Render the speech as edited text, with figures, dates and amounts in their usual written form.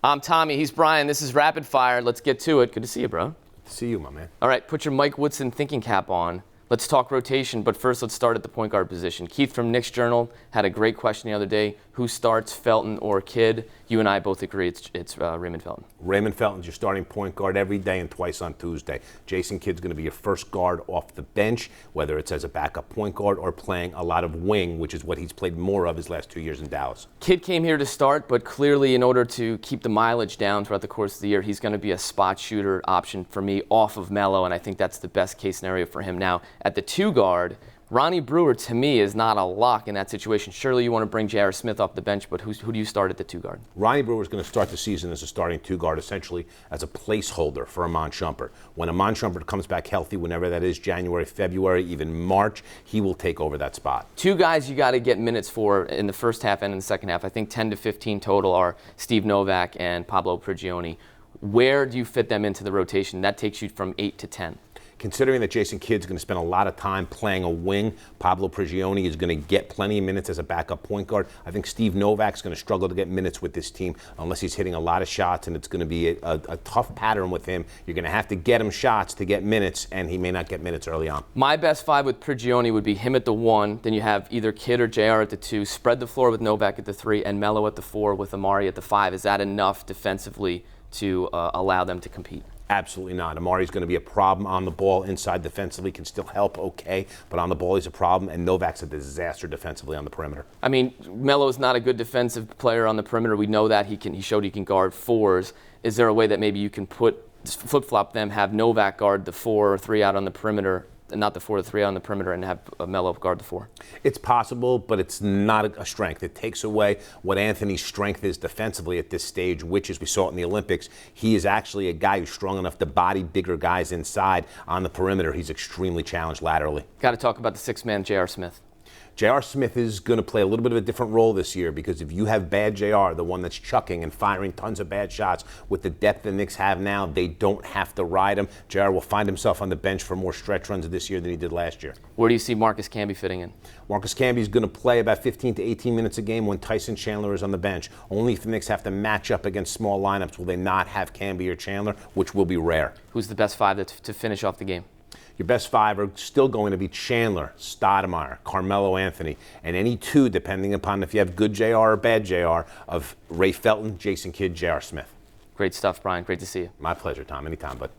I'm Tommy. He's Brian. This is Rapid Fire. Let's get to it. Good to see you, bro. See you, my man. All right, put your Mike Woodson thinking cap on. Let's talk rotation, but first let's start at the point guard position. Keith from Knicks Journal had a great question the other day. Who starts, Felton or Kidd? You and I both agree it's Raymond Felton. Raymond Felton's your starting point guard every day and twice on Tuesday. Jason Kidd's going to be your first guard off the bench, whether it's as a backup point guard or playing a lot of wing, which is what he's played more of his last 2 years in Dallas. Kidd came here to start, but clearly in order to keep the mileage down throughout the course of the year, he's going to be a spot shooter option for me off of Melo, and I think that's the best case scenario for him. Now, at the two guard, Ronnie Brewer, to me, is not a lock in that situation. Surely you want to bring J.R. Smith off the bench, but who do you start at the two guard? Ronnie Brewer is going to start the season as a starting two guard, essentially as a placeholder for Iman Shumpert. When Iman Shumpert comes back healthy, whenever that is, January, February, even March, he will take over that spot. Two guys you got to get minutes for in the first half and in the second half. I think 10 to 15 total are Steve Novak and Pablo Prigioni. Where do you fit them into the rotation? That takes you from 8 to 10. Considering that Jason Kidd's going to spend a lot of time playing a wing, Pablo Prigioni is going to get plenty of minutes as a backup point guard. I think Steve Novak's going to struggle to get minutes with this team unless he's hitting a lot of shots, and it's going to be a tough pattern with him. You're going to have to get him shots to get minutes, and he may not get minutes early on. My best five with Prigioni would be him at the 1, then you have either Kidd or JR at the 2, spread the floor with Novak at the 3, and Melo at the 4 with Amari at the 5. Is that enough defensively to allow them to compete? Absolutely not. Amari's going to be a problem on the ball. Inside defensively can still help, okay, but on the ball he's a problem, and Novak's a disaster defensively on the perimeter. I mean, Melo's not a good defensive player on the perimeter. We know that. He showed he can guard 4s. Is there a way that maybe you can flip-flop them, have Novak guard the 4 or 3 out on the perimeter, and not the 4 or 3 on the perimeter, and have Melo guard the 4? It's possible, but it's not a strength. It takes away what Anthony's strength is defensively at this stage, which, as we saw in the Olympics, he is actually a guy who's strong enough to body bigger guys inside. On the perimeter, he's extremely challenged laterally. Got to talk about the 6-man J.R. Smith. J.R. Smith is going to play a little bit of a different role this year, because if you have bad J.R., the one that's chucking and firing tons of bad shots, with the depth the Knicks have now, they don't have to ride him. J.R. will find himself on the bench for more stretch runs this year than he did last year. Where do you see Marcus Camby fitting in? Marcus Camby is going to play about 15 to 18 minutes a game when Tyson Chandler is on the bench. Only if the Knicks have to match up against small lineups will they not have Camby or Chandler, which will be rare. Who's the best 5 to finish off the game? Your best 5 are still going to be Chandler, Stoudemire, Carmelo Anthony, and any 2, depending upon if you have good JR or bad JR, of Ray Felton, Jason Kidd, J.R. Smith. Great stuff, Brian. Great to see you. My pleasure, Tom. Anytime, bud.